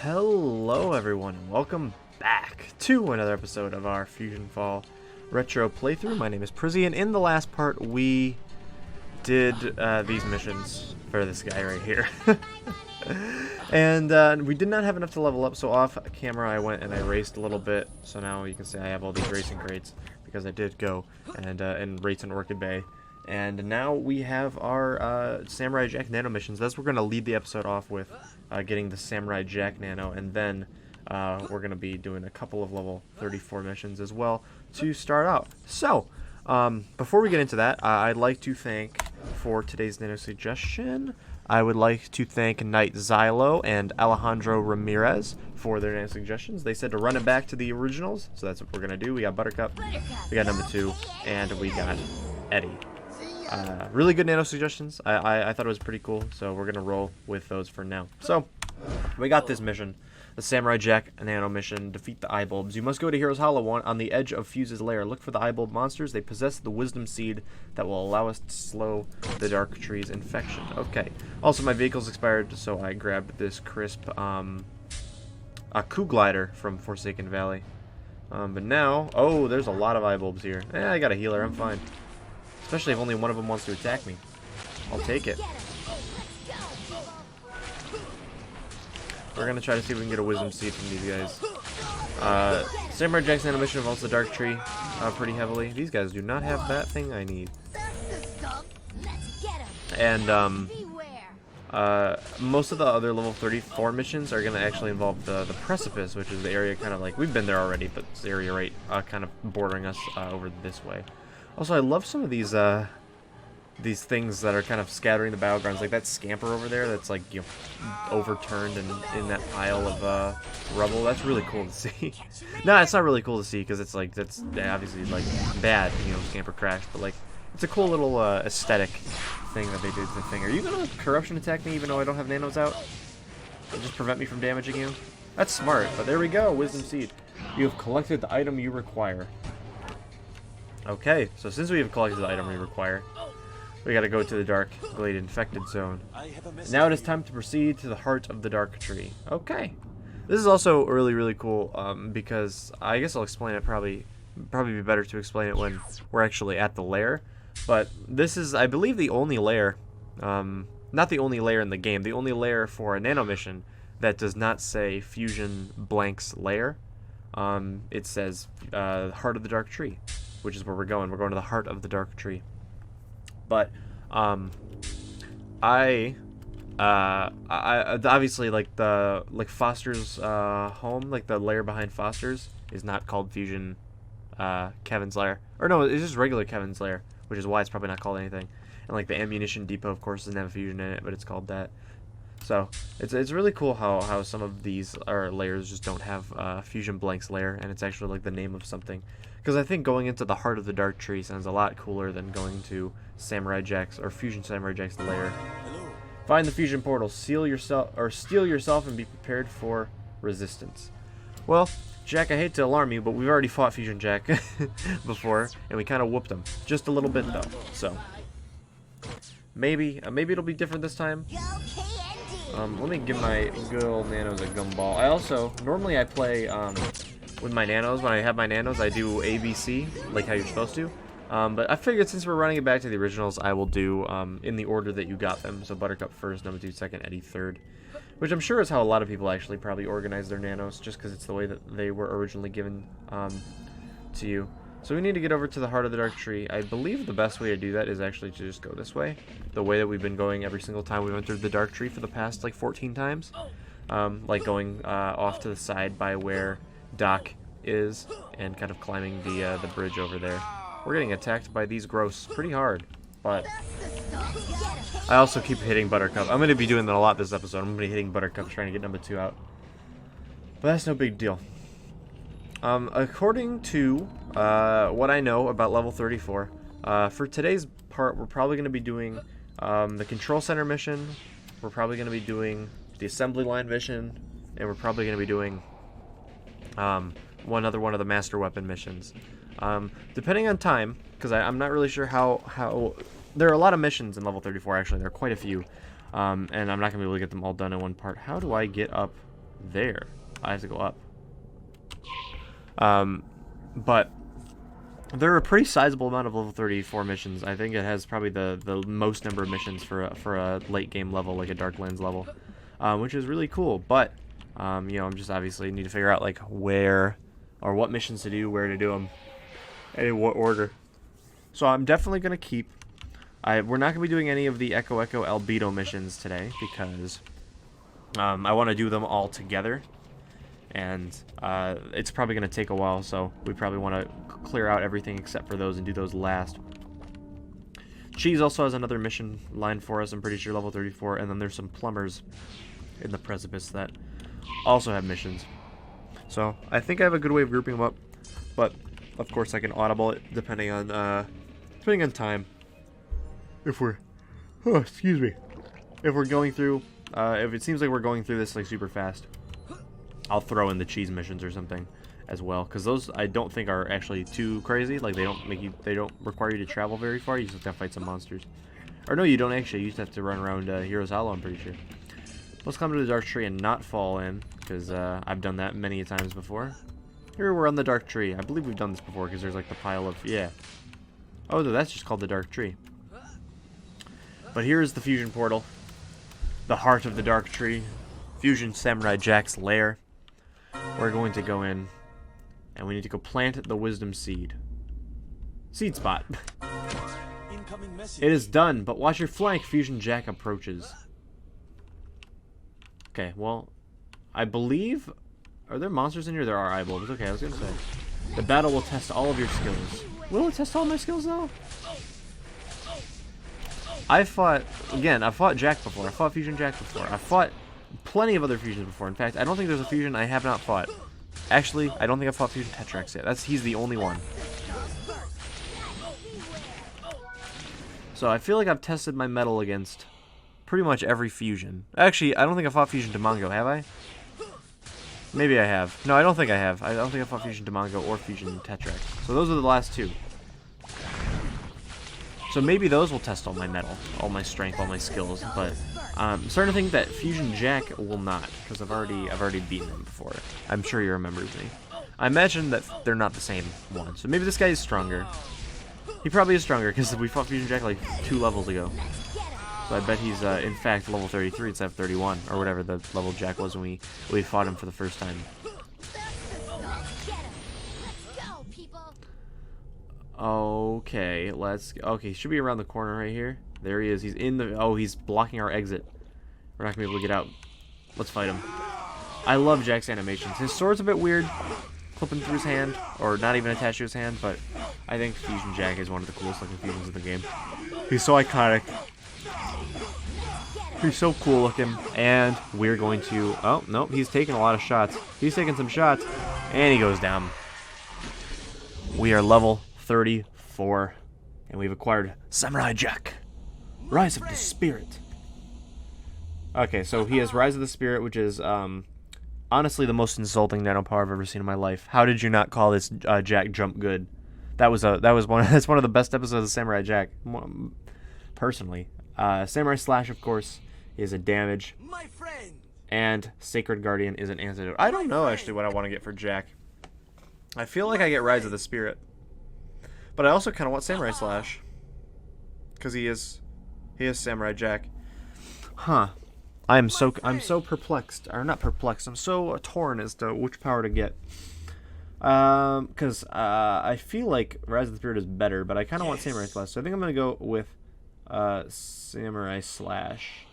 Hello everyone, welcome back to another episode of our FusionFall retro playthrough. My name is Prizzy, and in the last part we did these missions for this guy right here. And we did not have enough to level up, so off camera I went and I raced a little bit. So now you can see I have all these racing crates because I did go and race in Orchid Bay. And now we have our Samurai Jack Nano missions. That's what we're going to lead the episode off with, getting the Samurai Jack Nano. And then we're going to be doing a couple of level 34 missions as well to start out. So, before we get into that, I'd like to thank, for today's Nano suggestion, I would like to thank Knight Xylo and Alejandro Ramirez for their Nano suggestions. They said to run it back to the originals, so that's what we're going to do. We got Buttercup, we got number 2, and we got Eddie. Really good Nano suggestions. I thought it was pretty cool, so we're gonna roll with those for now. So we got this mission, the Samurai Jack Nano mission. Defeat the eye bulbs. You must go to Hero's Hollow on the edge of Fuse's lair. Look for the eye bulb monsters. They possess the wisdom seed that will allow us to slow the dark tree's infection. Okay. Also, my vehicle's expired, so I grabbed this crisp a coup glider from Forsaken Valley. But now, oh, there's a lot of eye bulbs here. I got a healer. I'm fine. Especially if only one of them wants to attack me. I'll take it. We're going to try to see if we can get a wisdom seed from these guys. Samurai Jack's Nano mission involves the dark tree pretty heavily. These guys do not have that thing I need. And most of the other level 34 missions are going to actually involve the precipice, which is the area kind of like, we've been there already, but it's the area right kind of bordering us over this way. Also, I love some of these things that are kind of scattering the battlegrounds, like that scamper over there that's like, you know, overturned in that pile of rubble. That's really cool to see. No, it's not really cool to see because it's like, that's obviously like bad, you know, scamper crash, but like it's a cool little aesthetic thing that they did to the thing. Are you gonna corruption attack me even though I don't have nanos out? It'll just prevent me from damaging you? That's smart, but there we go, wisdom seed. You have collected the item you require. Okay, so since we have collected the item we require, we gotta go to the Dark Glade Infected Zone. Now it is time to proceed to the heart of the Dark Tree. Okay. This is also really, really cool, because I guess I'll explain it probably be better to explain it when we're actually at the lair. But this is, I believe, the only lair, not the only lair in the game, the only lair for a Nano mission that does not say Fusion Blank's lair. It says Heart of the Dark Tree, which is where we're going. We're going to the heart of the dark tree. But I obviously like Foster's home, like the lair behind Foster's, is not called Fusion Kevin's lair, or no, it's just regular Kevin's lair, which is why it's probably not called anything. And like the ammunition depot, of course, doesn't have Fusion in it, but it's called that. So it's really cool how some of these layers just don't have Fusion Blank's lair, and it's actually like the name of something. Because I think going into the heart of the dark tree sounds a lot cooler than going to Samurai Jack's or Fusion Samurai Jack's lair. Find the fusion portal, steel yourself, and be prepared for resistance. Well, Jack, I hate to alarm you, but we've already fought Fusion Jack before, and we kind of whooped him just a little bit though. So maybe it'll be different this time. Let me give my good old nanos a gumball. I also normally I play with my nanos. When I have my nanos, I do ABC, like how you're supposed to. But I figured since we're running it back to the originals, I will do in the order that you got them. So Buttercup first, number 2 second, Eddie third. Which I'm sure is how a lot of people actually probably organize their nanos, just because it's the way that they were originally given to you. So we need to get over to the heart of the dark tree. I believe the best way to do that is actually to just go this way. The way that we've been going every single time we've entered the dark tree for the past like 14 times. Like going off to the side by where Doc is and kind of climbing the bridge over there. We're getting attacked by these growths pretty hard, but I also keep hitting Buttercup. I'm going to be doing that a lot this episode. I'm going to be hitting Buttercup trying to get number 2 out. But that's no big deal. According to what I know about level 34, for today's part, we're probably going to be doing the Control Center mission, we're probably going to be doing the Assembly Line mission, and we're probably going to be doing one of the Master Weapon missions. Depending on time, because I'm not really sure how... There are a lot of missions in level 34, actually. There are quite a few. And I'm not going to be able to get them all done in one part. How do I get up there. I have to go up. But there are a pretty sizable amount of level 34 missions. I think it has probably the most number of missions for a late game level, like a Darklands level, which is really cool. But you know, I'm just obviously need to figure out like where or what missions to do, where to do them, and in what order. So I'm definitely gonna keep. We're not gonna be doing any of the Echo Albedo missions today because I want to do them all together. And it's probably going to take a while, so we probably want to clear out everything except for those and do those last. Cheese also has another mission line for us, I'm pretty sure, level 34, and then there's some plumbers in the precipice that also have missions. So I think I have a good way of grouping them up, but of course I can audible it depending on time. If we're, excuse me, if we're going through, if it seems like we're going through this like super fast, I'll throw in the cheese missions or something as well, because those I don't think are actually too crazy. Like they don't require you to travel very far. You just have to fight some monsters. Or no, you don't actually. You just have to run around Heroes Hollow, I'm pretty sure. Let's come to the Dark Tree and not fall in, because I've done that many times before. Here we're on the Dark Tree. I believe we've done this before, because there's like the pile of, yeah. Oh, no, that's just called the Dark Tree. But here is the Fusion Portal. The heart of the Dark Tree. Fusion Samurai Jack's lair. We're going to go in, and we need to go plant the Wisdom Seed. Seed spot. It is done, but watch your flank. Fusion Jack approaches. Okay, well, I believe... Are there monsters in here? There are eyeballs. Okay, I was going to say. The battle will test all of your skills. Will it test all my skills, though? I've fought Jack before. I fought Fusion Jack before. I fought plenty of other fusions before. In fact, I don't think there's a fusion I have not fought. Actually, I don't think I've fought Fusion Tetrax yet. He's the only one. So I feel like I've tested my mettle against pretty much every fusion. Actually, I don't think I fought Fusion Demongo, have I? Maybe I have. No, I don't think I have. I don't think I fought Fusion Demongo or Fusion Tetrax. So those are the last two. So maybe those will test all my mettle, all my strength, all my skills, but I'm starting to think that Fusion Jack will not, because I've already beaten him before. I'm sure he remembers me. I imagine that they're not the same one, so maybe this guy is stronger. He probably is stronger, because we fought Fusion Jack like 2 levels ago. So I bet he's, in fact, level 33 instead of 31, or whatever the level Jack was when we fought him for the first time. Okay, okay, he should be around the corner right here. There he is. He's in the... Oh, he's blocking our exit. We're not going to be able to get out. Let's fight him. I love Jack's animations. His sword's a bit weird, clipping through his hand, or not even attached to his hand, but I think Fusion Jack is one of the coolest looking fusions in the game. He's so iconic. He's so cool looking, and we're going to... Oh, no, he's taking a lot of shots. He's taking some shots, and he goes down. We are level 34, and we've acquired Samurai Jack. Rise of the Spirit. Okay, so he has Rise of the Spirit, which is honestly the most insulting nano power I've ever seen in my life. How did you not call this Jack jump good? That's one of the best episodes of Samurai Jack, personally. Samurai Slash, of course, is a damage, and Sacred Guardian is an antidote. I don't know actually what I want to get for Jack. I feel like I get Rise of the Spirit, but I also kind of want Samurai Slash, because he is Samurai Jack. Huh. I'm so perplexed, or not perplexed. I'm so torn as to which power to get. Because I feel like Rise of the Spirit is better, but I kind of want Samurai Slash. So I think I'm gonna go with Samurai Slash,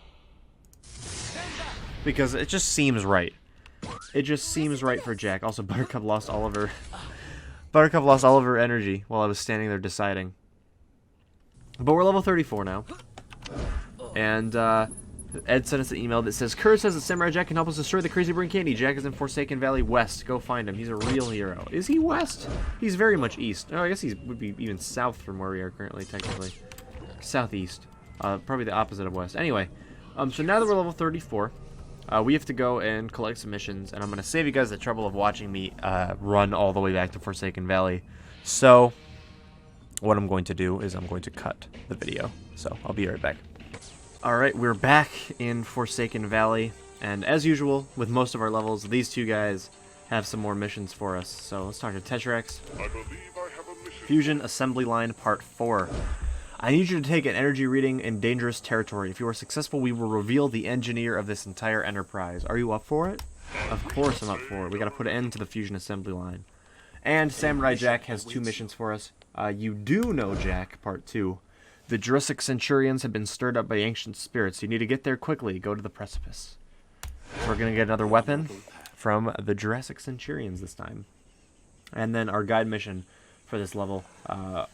because it just seems right. It just seems right for Jack. Also, Buttercup lost all of her energy while I was standing there deciding. But we're level 34 now. And Ed sent us an email that says, Kerr says that Samurai Jack can help us destroy the Crazy Brain Candy. Jack is in Forsaken Valley West. Go find him. He's a real hero. Is he west? He's very much east. Oh, I guess he would be even south from where we are currently, technically. Southeast. Probably the opposite of west. Anyway, so now that we're level 34, we have to go and collect some missions, and I'm going to save you guys the trouble of watching me run all the way back to Forsaken Valley. So what I'm going to do is I'm going to cut the video. So I'll be right back. Alright, we're back in Forsaken Valley, And as usual, with most of our levels, these two guys have some more missions for us. So let's talk to Tetrax. Fusion Assembly Line Part 4. I need you to take an energy reading in dangerous territory. If you are successful, we will reveal the engineer of this entire enterprise. Are you up for it? Of course I'm up for it. We gotta put an end to the Fusion Assembly Line. And Samurai Jack has 2 missions for us. You do know, Jack, Part 2. The Jurassic Centurions have been stirred up by ancient spirits. You need to get there quickly. Go to the precipice. So we're gonna get another weapon from the Jurassic Centurions this time. And then our guide mission for this level.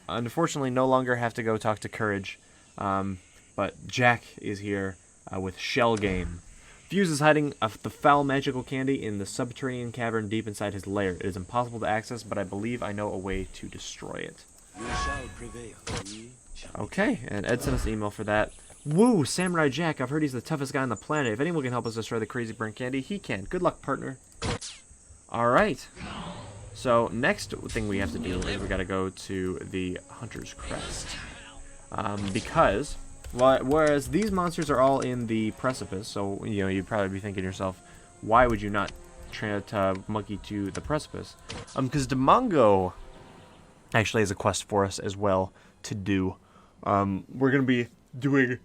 Unfortunately, no longer have to go talk to Courage, but Jack is here with Shell Game. Fuse is hiding the foul magical candy in the subterranean cavern deep inside his lair. It is impossible to access, but I believe I know a way to destroy it. Okay, and Ed sent us an email for that. Woo, Samurai Jack, I've heard he's the toughest guy on the planet. If anyone can help us destroy the crazy burnt candy, he can. Good luck, partner. Alright. So, next thing we have to do is we gotta go to the Hunter's Crest. Because, whereas these monsters are all in the precipice, so, you know, you'd probably be thinking to yourself, why would you not try to monkey to the precipice? Because Demongo actually has a quest for us as well to do. We're gonna be doing...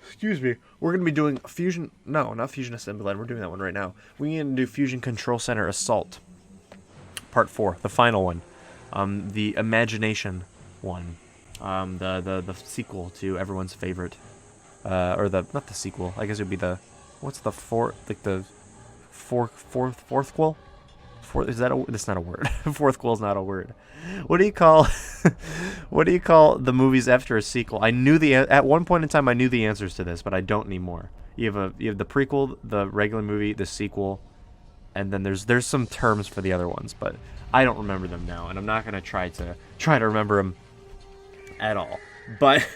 Excuse me. We're going to be doing Fusion... No, not Fusion Assembly Line. We're doing that one right now. We need to do Fusion Control Center Assault. Part 4. The final one. The Imagination one. The sequel to everyone's favorite. Or the... Not the sequel. I guess it would be the... What's the fourth... Like the... Fourth quel? Is that a... That's not a word. Fourth quel is not a word. What do you call... What do you call the movies after a sequel? I knew the... At one point in time, I knew the answers to this, but I don't anymore. You have the prequel, the regular movie, the sequel, and then there's some terms for the other ones, but I don't remember them now, and I'm not going to try to remember them at all. But...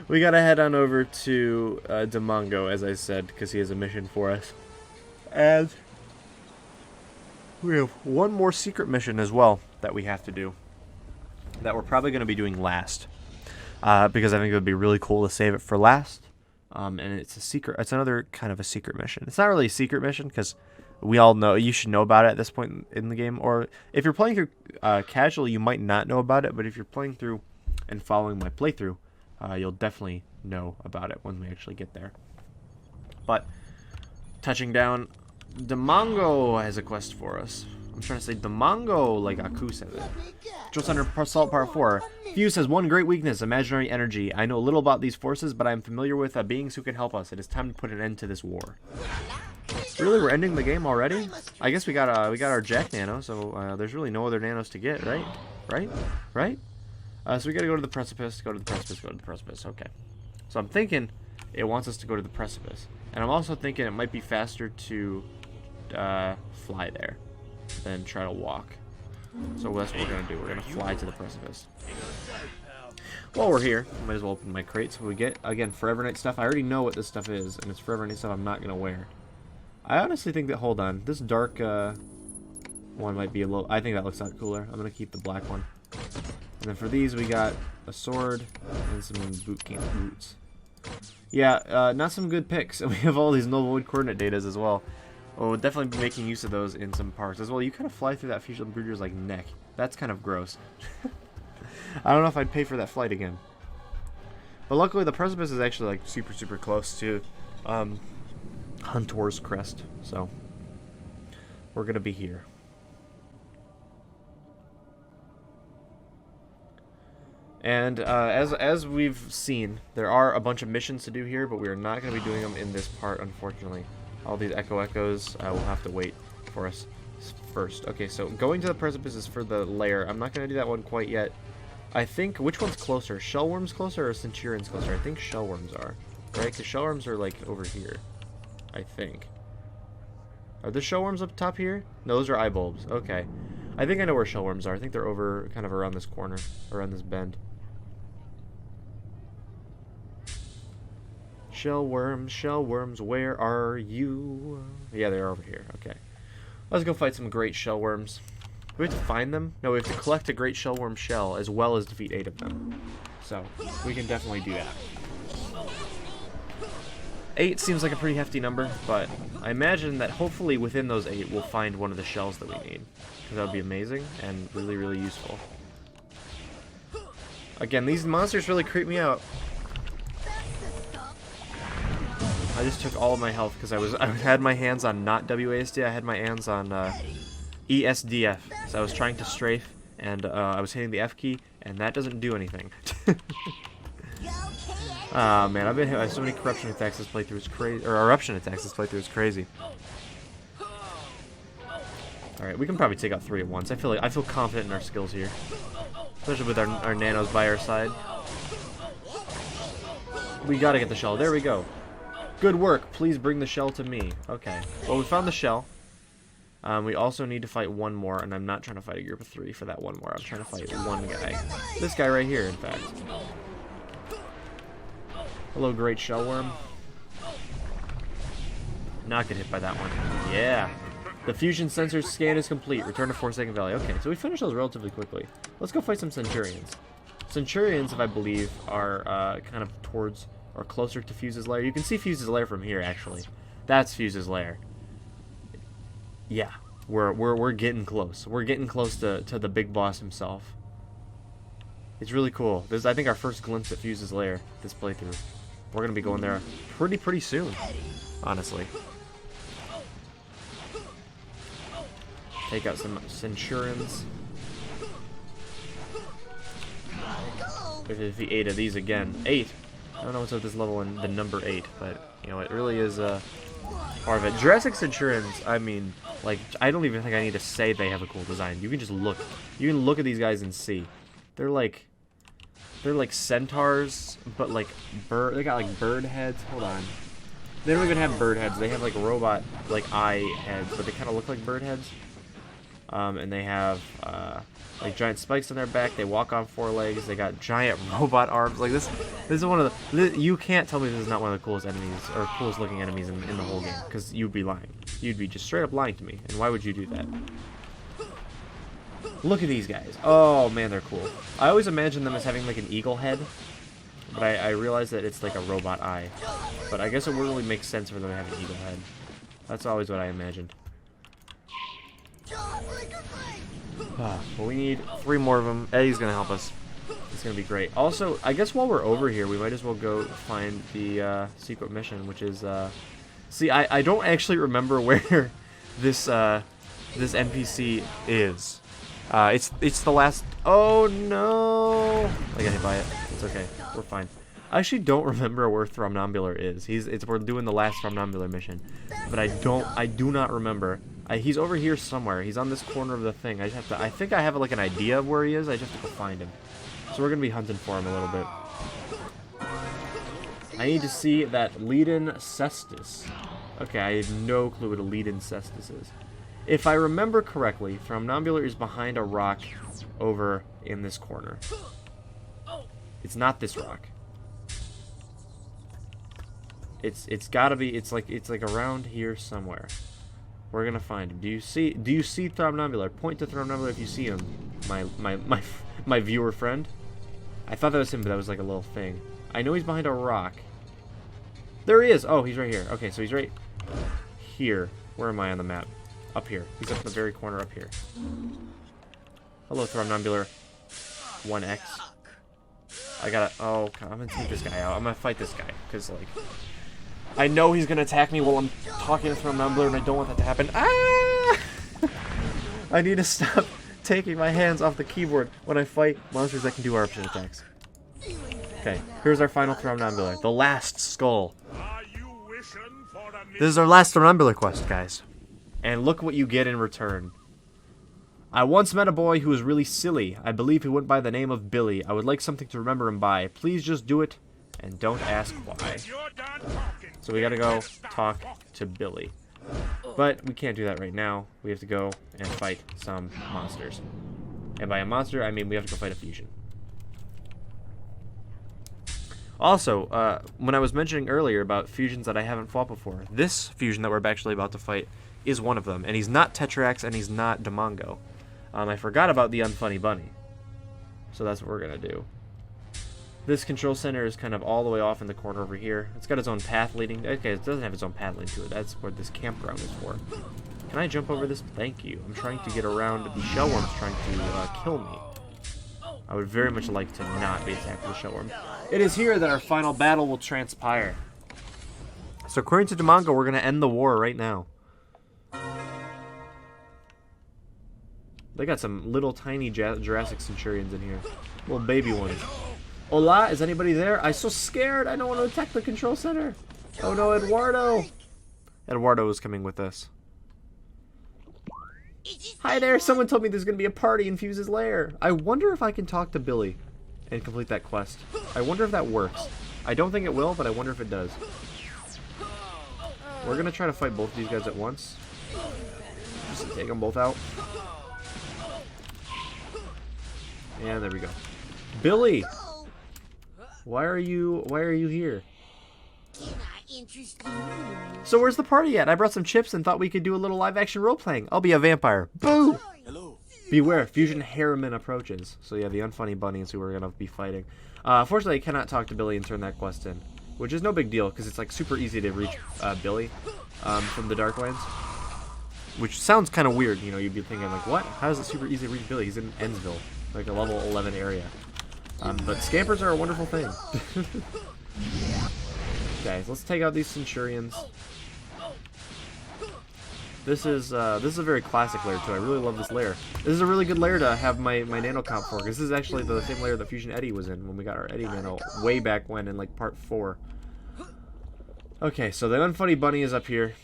we got to head on over to Demongo, as I said, because he has a mission for us. And... we have one more secret mission as well that we have to do. That we're probably going to be doing last. Because I think it would be really cool to save it for last. And it's a secret. It's another kind of a secret mission. It's not really a secret mission because we all know. You should know about it at this point in the game. Or if you're playing through casual, you might not know about it. But if you're playing through and following my playthrough, you'll definitely know about it when we actually get there. But touching down... Demongo has a quest for us. I'm trying to say Demongo like Aku said it. Control Center Assault Part 4. Fuse has one great weakness, imaginary energy. I know little about these forces, but I am familiar with beings who can help us. It is time to put an end to this war. Really, we're ending the game already? I guess we got our Jack Nano, so there's really no other nanos to get, right? Right? So we gotta go to the precipice, go to the precipice, go to the precipice. Okay. So I'm thinking it wants us to go to the precipice. And I'm also thinking it might be faster to fly there than try to walk. So that's what we're going to do. We're going to fly to the precipice. While we're here, I might as well open my crate so we get, again, Forever Night stuff. I already know what this stuff is, and it's Forever Night stuff I'm not going to wear. I honestly think that, hold on, this dark one might be a little, I think that looks a lot cooler. I'm going to keep the black one. And then for these, we got a sword and some boot camp boots. Yeah, not some good picks. We have all these null void coordinate datas as well. We'll definitely be making use of those in some parts as well. You kind of fly through that Fusion Brooder's like neck. That's kind of gross. I don't know if I'd pay for that flight again. But luckily the precipice is actually like super close to Hunter's Crest. So we're gonna be here. And as we've seen, there are a bunch of missions to do here, but we are not going to be doing them in this part, unfortunately. All these echoes will have to wait for us first. Okay, so going to the precipice is for the lair. I'm not going to do that one quite yet. I think, which one's closer? Shellworms closer or Centurions closer? I think Shellworms are, right? Because Shellworms are like over here, I think. Are the Shellworms up top here? No, those are eye bulbs. Okay. I think I know where Shellworms are. I think they're over, kind of around this corner, around this bend. Shellworms, where are you? Yeah, they're over here. Okay. Let's go fight some great shellworms. We have to find them? No, we have to collect a great shellworm shell as well as defeat 8 of them. So, we can definitely do that. 8 seems like a pretty hefty number, but I imagine that hopefully within those 8 we'll find one of the shells that we need. Because that would be amazing and really, really useful. Again, these monsters really creep me out. I just took all of my health because I had my hands on not WASD, I had my hands on ESDF. So I was trying to strafe, and I was hitting the F key, and that doesn't do anything. Ah, man, I've been hit by so many corruption attacks this playthrough is crazy, or eruption attacks this playthrough is crazy. Alright, we can probably take out 3 at once. I feel confident in our skills here. Especially with our nanos by our side. We gotta get the shell. There we go. Good work. Please bring the shell to me. Okay. Well, we found the shell. We also need to fight one more, and I'm not trying to fight a group of 3 for that one more. I'm trying to fight one guy. This guy right here, in fact. Hello, great shell worm. Not get hit by that one. Yeah. The fusion sensor scan is complete. Return to Forsaken Valley. Okay, so we finished those relatively quickly. Let's go fight some Centurions. Centurions, if I believe, are kind of towards or closer to Fuse's lair. You can see Fuse's lair from here, actually. That's Fuse's lair. Yeah, we're getting close. We're getting close to the big boss himself. It's really cool. This is, I think, our first glimpse at Fuse's lair this playthrough. We're gonna be going there pretty soon, honestly. Take out some Centurions. If he 8 of these again. 8! I don't know what's up with this level in the number 8, but, you know, it really is part of it. Jurassic Centurions, I mean, like, I don't even think I need to say they have a cool design. You can just look. You can look at these guys and see. They're like centaurs, but like they got like bird heads. Hold on. They don't even have bird heads. They have like robot like eye heads, but they kind of look like bird heads. And they have like giant spikes on their back. They walk on 4 legs. They got giant robot arms. Like this is one of the. You can't tell me this is not one of the coolest enemies or coolest looking enemies in the whole game, because you'd be lying. You'd be just straight up lying to me. And why would you do that? Look at these guys. Oh man, they're cool. I always imagine them as having like an eagle head, but I realize that it's like a robot eye. But I guess it wouldn't really make sense for them to have an eagle head. That's always what I imagined. Well, we need 3 more of them. Eddie's gonna help us. It's gonna be great. Also, I guess while we're over here, we might as well go find the secret mission, which is see, I don't actually remember where this NPC is. It's the last. Oh no! I got hit by it. It's okay. We're fine. I actually don't remember where Thromnambular is. We're doing the last Thromnambular mission, but I do not remember. He's over here somewhere. He's on this corner of the thing. I think I have like an idea of where he is. I just have to go find him. So we're gonna be hunting for him a little bit. I need to see that Leiden Cestus. Okay, I have no clue what a Leiden Cestus is. If I remember correctly, Thromnambular is behind a rock over in this corner. It's not this rock. It's gotta be. It's like around here somewhere. We're gonna find him. Do you see Thromnambular? Point to Thromnambular if you see him, my viewer friend. I thought that was him, but that was like a little thing. I know he's behind a rock. There he is. Oh, he's right here. Okay, so he's right here. Where am I on the map? Up here. He's up in the very corner up here. Hello, Thromnambular 1X. I gotta. Oh, God, I'm gonna take this guy out. I'm gonna fight this guy because like. I know he's gonna attack me while I'm talking to Thromnambular, and I don't want that to happen. Ah! I need to stop taking my hands off the keyboard when I fight monsters that can do eruption attacks. Okay, here's our final Thromnambular, the last skull. This is our last Thromnambular quest, guys. And look what you get in return. I once met a boy who was really silly. I believe he went by the name of Billy. I would like something to remember him by. Please just do it, and don't ask why. So we gotta go talk to Billy. But we can't do that right now. We have to go and fight some monsters. And by a monster, I mean we have to go fight a fusion. Also, when I was mentioning earlier about fusions that I haven't fought before, this fusion that we're actually about to fight is one of them. And he's not Tetrax and he's not Demongo. I forgot about the Unfunny Bunny. So that's what we're gonna do. This control center is kind of all the way off in the corner over here. It's got its own path leading. Okay, it doesn't have its own path leading to it. That's what this campground is for. Can I jump over this? Thank you. I'm trying to get around the shellworms trying to kill me. I would very much like to not be attacked with a shellworm. It is here that our final battle will transpire. So according to Demongo, we're going to end the war right now. They got some little tiny Jurassic Centurions in here. Little baby ones. Hola, is anybody there? I'm so scared. I don't want to attack the control center. Oh no, Eduardo. Eduardo is coming with us. Hi there, someone told me there's going to be a party in Fuse's lair. I wonder if I can talk to Billy and complete that quest. I wonder if that works. I don't think it will, but I wonder if it does. We're going to try to fight both of these guys at once. Just to take them both out. And there we go. Billy! Why are you here? So where's the party at? I brought some chips and thought we could do a little live action role playing. I'll be a vampire. Boo! Hello. Beware, Fusion Harriman approaches. So yeah, the Unfunny Bunny is who we're gonna be fighting. Unfortunately, I cannot talk to Billy and turn that quest in, which is no big deal because it's like super easy to reach Billy from the Darklands. Which sounds kind of weird, you know. You'd be thinking like, what? How is it super easy to reach Billy? He's in Ennsville, like a level 11 area. But scampers are a wonderful thing. Okay, so let's take out these Centurions. This is a very classic lair too. I really love this lair. This is a really good lair to have my nano comp for, because this is actually the same lair that Fusion Eddie was in when we got our Eddie nano way back when in like part 4. Okay, so the Unfunny Bunny is up here.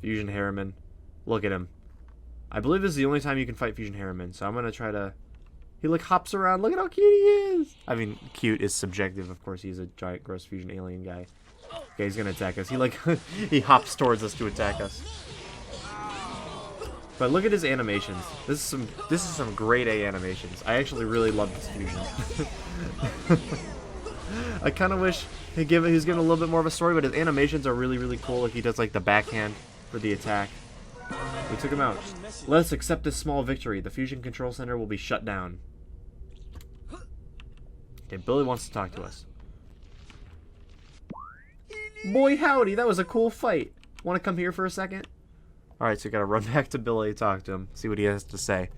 Fusion Harriman. Look at him. I believe this is the only time you can fight Fusion Harriman, so I'm gonna try to... He like hops around. Look at how cute he is. I mean, cute is subjective. Of course, he's a giant, gross fusion alien guy. Okay, he's gonna attack us. He like he hops towards us to attack us. But look at his animations. This is some grade A animations. I actually really love this fusion. I kind of wish he was given a little bit more of a story, but his animations are really, really cool. Like he does like the backhand for the attack. We took him out. Let us accept this small victory. The Fusion Control Center will be shut down. Okay, Billy wants to talk to us. Boy, howdy, that was a cool fight. Want to come here for a second? Alright, so we gotta run back to Billy, talk to him, see what he has to say.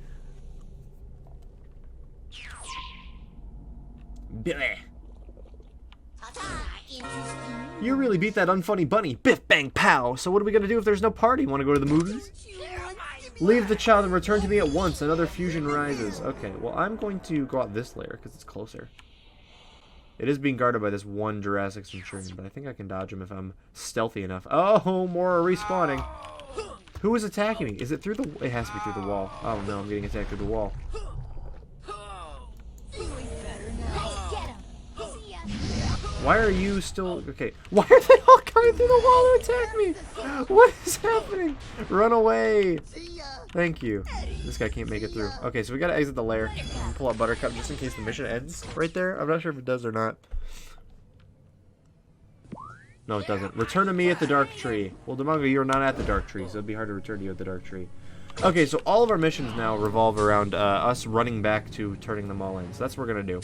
Billy! You really beat that Unfunny Bunny. Biff, bang, pow. So what are we going to do if there's no party? Want to go to the movies? Leave the child and return to me at once. Another fusion rises. Okay, well, I'm going to go out this layer because it's closer. It is being guarded by this one Jurassic Centurion, but I think I can dodge him if I'm stealthy enough. Oh, more are respawning. Who is attacking me? Is it through the... It has to be through the wall. Oh, no, I'm getting attacked through the wall. Why are you still... Okay. Why are they all coming through the wall to attack me? What is happening? Run away. Thank you. This guy can't make it through. Okay, so we gotta exit the lair and pull out Buttercup just in case the mission ends right there. I'm not sure if it does or not. No, it doesn't. Return to me at the Dark Tree. Well, Demongo, you're not at the Dark Tree, so it'd be hard to return to you at the Dark Tree. Okay, so all of our missions now revolve around us running back to turning them all in. So that's what we're gonna do.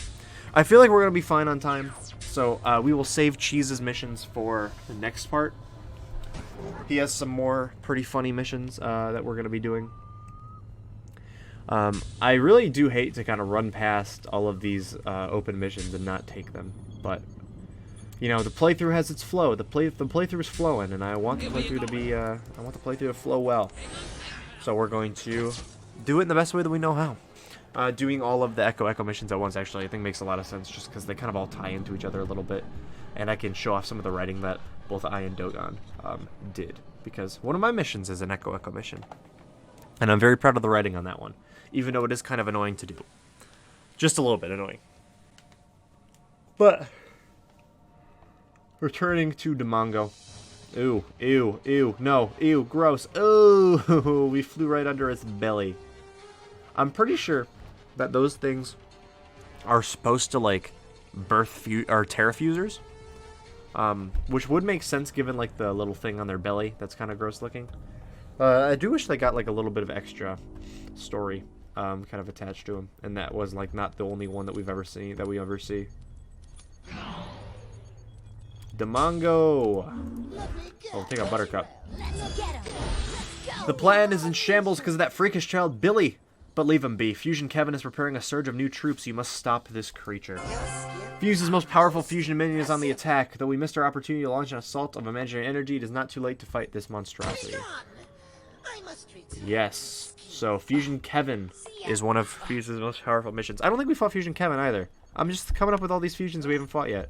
I feel like we're going to be fine on time, so we will save Cheese's missions for the next part. He has some more pretty funny missions that we're going to be doing. I really do hate to kind of run past all of these open missions and not take them, but, you know, the playthrough has its flow. The playthrough is flowing, and I want the playthrough to be, I want the playthrough to flow well. So we're going to do it in the best way that we know how. Doing all of the Echo missions at once, actually, I think makes a lot of sense, just because they kind of all tie into each other a little bit, and I can show off some of the writing that both I and Dogon did, because one of my missions is an Echo mission, and I'm very proud of the writing on that one, even though it is kind of annoying to do. Just a little bit annoying. But, returning to Demongo. Ooh, ew, ew, no, ew, gross, ooh, we flew right under its belly. I'm pretty sure that those things are supposed to, like, birth terrafusers, which would make sense given, like, the little thing on their belly that's kind of gross looking. I do wish they got, like, a little bit of extra story kind of attached to him, and that was like not the only one that we've ever seen that we ever see. Demongo. Oh, take a Buttercup. The plan is in shambles because of that freakish child Billy. But leave him be. Fusion Kevin is preparing a surge of new troops. You must stop this creature. Fuse's most powerful fusion minion is on the attack. Though we missed our opportunity to launch an assault of imaginary energy, it is not too late to fight this monstrosity. Yes. So Fusion Kevin is one of Fuse's most powerful missions. I don't think we fought Fusion Kevin either. I'm just coming up with all these fusions we haven't fought yet.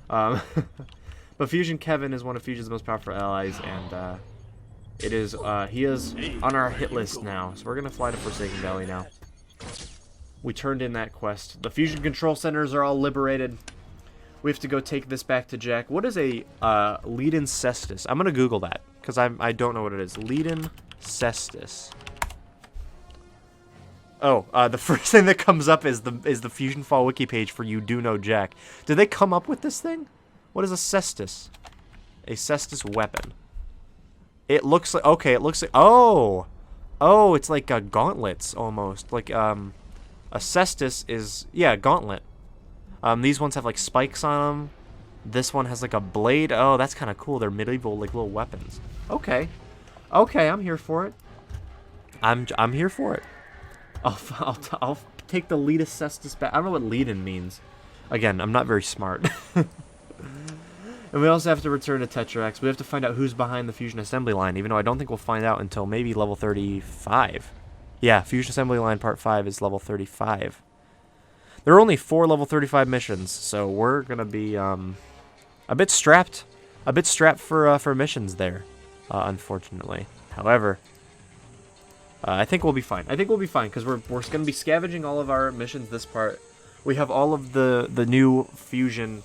But Fusion Kevin is one of Fusion's most powerful allies, and he is on our hit list now. So we're gonna fly to Forsaken Valley now. We turned in that quest. The fusion control centers are all liberated. We have to go take this back to Jack. What is a Leiden Cestus? I'm gonna Google that because I don't know what it is. Leiden Cestus. Oh, the first thing that comes up is the FusionFall wiki page for You Do Know Jack. Did they come up with this thing? What is a Cestus? A Cestus weapon. It looks like, okay, it looks like, oh, it's like gauntlets almost. Like, a Cestus is, yeah, gauntlet. These ones have like spikes on them. This one has like a blade. Oh, that's kind of cool. They're medieval, like little weapons. Okay. Okay, I'm here for it. I'm here for it. I'll take the Leiden Cestus back. I don't know what Leiden means. Again, I'm not very smart. And we also have to return to Tetrax. We have to find out who's behind the Fusion Assembly Line, even though I don't think we'll find out until maybe level 35. Yeah, Fusion Assembly Line Part 5 is level 35. There are only 4 level 35 missions, so we're going to be a bit strapped for missions there, unfortunately. However, I think we'll be fine. I think we'll be fine, because we're going to be scavenging all of our missions this part. We have all of the new Fusion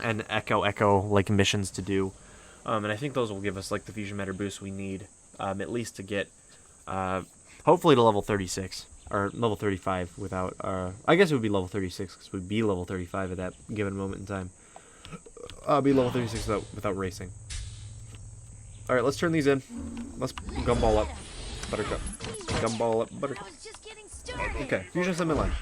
and Echo like missions to do, and I think those will give us like the fusion matter boost we need, at least to get hopefully to level 36 or level 35 without I guess it would be level 36 because we'd be level 35 at that given moment in time. I'll be level 36 without racing. All right, let's turn these in. Let's gumball up Buttercup. Gumball up Buttercup. Okay, Fusion Assembly Line.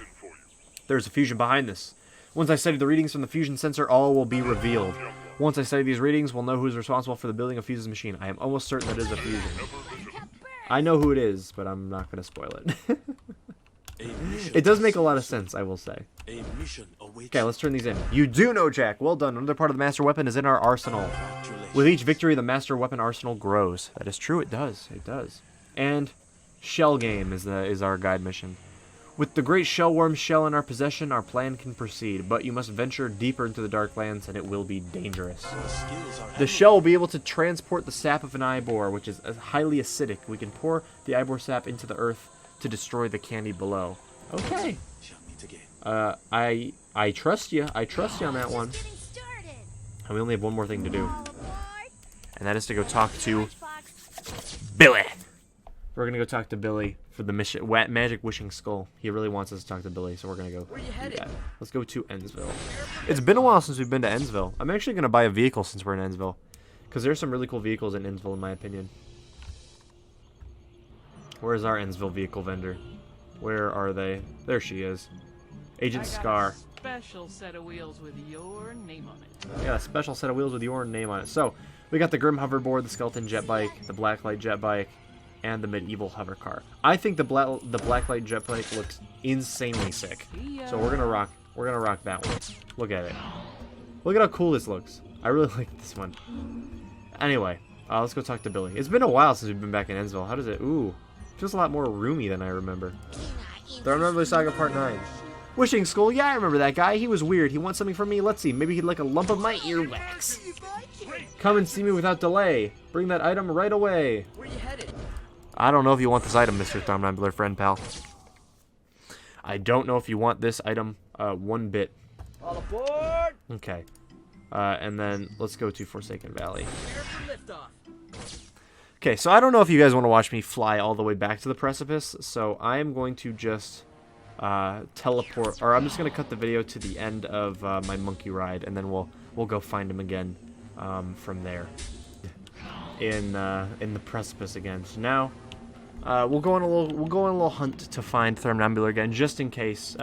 There's a fusion behind this. Once I study the readings from the fusion sensor, all will be revealed. Once I study these readings, we'll know who is responsible for the building of Fuse's machine. I am almost certain that it is a fusion. I know who it is, but I'm not going to spoil it. It does make a lot of sense, I will say. Okay, let's turn these in. You do know, Jack. Well done. Another part of the master weapon is in our arsenal. With each victory, the master weapon arsenal grows. That is true. It does. It does. And Shell Game is our guide mission. With the great shellworm shell in our possession, our plan can proceed, but you must venture deeper into the dark lands and it will be dangerous. The shell will be able to transport the sap of an Ibor, which is highly acidic. We can pour the Ibor sap into the earth to destroy the candy below. Okay. I trust you. I trust you on that one. And we only have one more thing to do. And that is to go talk to Billy. We're going to go talk to Billy for the mission, Magic Wishing Skull. He really wants us to talk to Billy, so we're going to go do that. Let's go to Ennsville. It's been a while since we've been to Ennsville. I'm actually going to buy a vehicle since we're in Ennsville, because there's some really cool vehicles in Ennsville, in my opinion. Where's our Ennsville vehicle vendor? Where are they? There she is. Agent Scar. Special set of wheels with your name on it. Yeah, a special set of wheels with your name on it. So, we got the Grim Hoverboard, the Skeleton Jet Bike, the Blacklight Jet Bike, and the Medieval Hover Car. I think the Blacklight Jet Bike looks insanely sick. So we're gonna rock that one. Look at it. Look at how cool this looks. I really like this one. Anyway, let's go talk to Billy. It's been a while since we've been back in Ennsville. How does it? Ooh, feels a lot more roomy than I remember. Thromnambular Saga Part 9. Wishing Skull, yeah, I remember that guy. He was weird. He wants something from me. Let's see. Maybe he'd like a lump of my earwax. Come and see me without delay. Bring that item right away. Where you headed? I don't know if you want this item, Mr. Thromnambular friend, pal. I don't know if you want this item one bit. All aboard! Okay. And then let's go to Forsaken Valley. Okay, so I don't know if you guys want to watch me fly all the way back to the precipice, so I'm going to just teleport, or I'm just going to cut the video to the end of my monkey ride, and then we'll go find him again from there. In the precipice again. So now we'll go on a little hunt to find Thromnambular again, just in case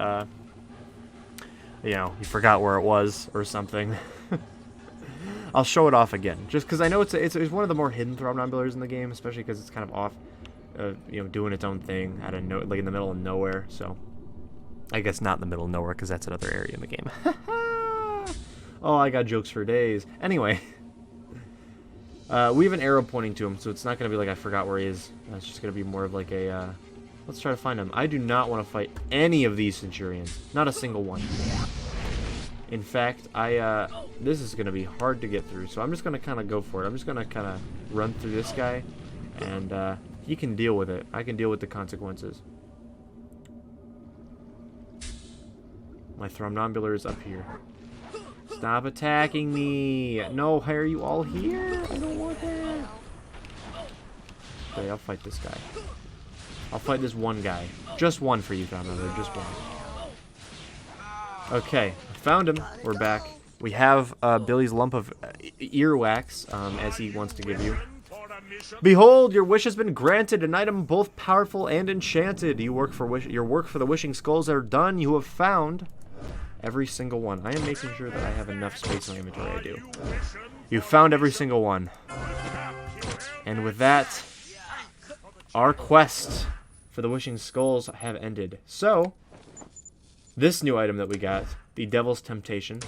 you know, you forgot where it was or something. I'll show it off again, just because I know it's one of the more hidden Thromnambulars in the game, especially because it's kind of off, you know, doing its own thing out of like in the middle of nowhere. So, I guess not in the middle of nowhere, because that's another area in the game. Oh, I got jokes for days. Anyway, we have an arrow pointing to him, so it's not gonna be like I forgot where he is. It's just gonna be more of like a. Let's try to find him. I do not want to fight any of these Centurions, not a single one. In fact, this is going to be hard to get through, so I'm just going to kind of go for it. I'm just going to kind of run through this guy, and he can deal with it. I can deal with the consequences. My Thromnambular is up here. Stop attacking me! No, why are you all here? I don't want that. Okay, I'll fight this guy. I'll fight this one guy. Just one for you, Thromnambular. Just one. Okay, found him. We're back. We have Billy's lump of earwax, as he wants to give you. Behold, your wish has been granted. An item both powerful and enchanted. Your work for the wishing skulls are done. You have found every single one. I am making sure that I have enough space in my inventory. I do. You found every single one. And with that, our quest for the wishing skulls have ended. So, this new item that we got, the Devil's Temptation,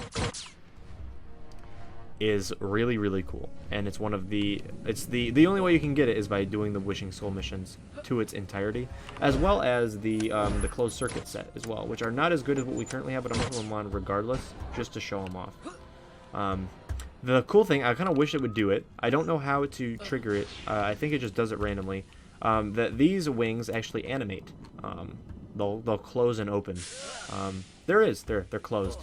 is really, really cool. And it's one of the... It's the only way you can get it is by doing the Wishing Skull missions to its entirety, as well as the closed circuit set as well, which are not as good as what we currently have, but I'm going to put them on regardless, just to show them off. The cool thing, I kind of wish it would do it. I don't know how to trigger it. I think it just does it randomly. That these wings actually animate. They'll close and open. They're closed.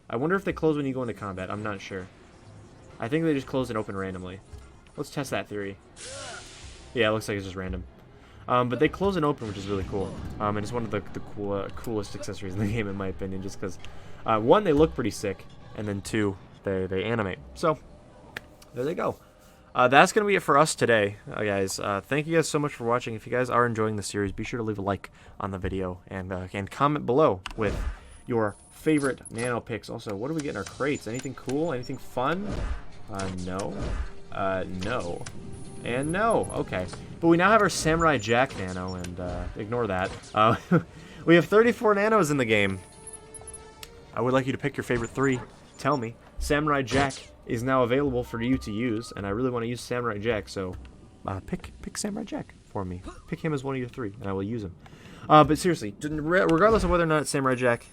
I wonder if they close when you go into combat. I'm not sure. I think they just close and open randomly. Let's test that theory. Yeah, it looks like it's just random. But they close and open, which is really cool. And it's one of the coolest accessories in the game, in my opinion, just because, one, they look pretty sick, and then two, they animate. So, there they go. That's going to be it for us today, guys. Thank you guys so much for watching. If you guys are enjoying the series, be sure to leave a like on the video and comment below with your favorite nano picks. Also, what do we get in our crates? Anything cool? Anything fun? No. No. And no. Okay. But we now have our Samurai Jack nano, and ignore that. We have 34 nanos in the game. I would like you to pick your favorite 3. Tell me. Samurai Jack is now available for you to use, and I really want to use Samurai Jack, so pick Samurai Jack for me. Pick him as one of your 3, and I will use him. But seriously, regardless of whether or not it's Samurai Jack,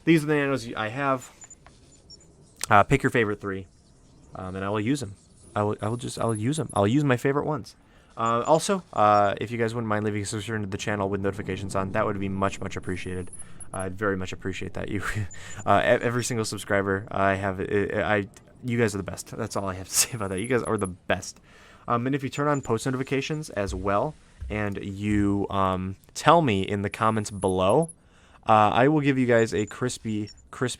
these are the nanos I have. Pick your favorite 3, and I will use them. I'll use them. I'll use my favorite ones. Also, if you guys wouldn't mind leaving a subscription to the channel with notifications on, that would be much appreciated. I'd very much appreciate that. You, every single subscriber I have, you guys are the best. That's all I have to say about that. You guys are the best. And if you turn on post notifications as well, and you tell me in the comments below, I will give you guys a crispy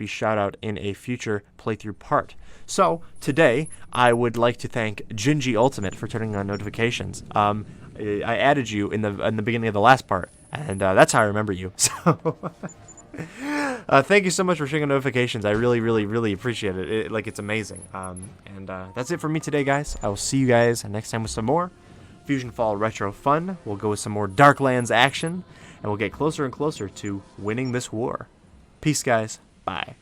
shout out in a future playthrough part. So today I would like to thank Gingy Ultimate for turning on notifications. I added you in the beginning of the last part, and that's how I remember you. So thank you so much for sharing notifications. I really appreciate it. It's amazing. And that's it for me today, guys. I will see you guys next time with some more FusionFall retro fun. We'll go with some more Darklands action, and we'll get closer and closer to winning this war. Peace, guys. Bye.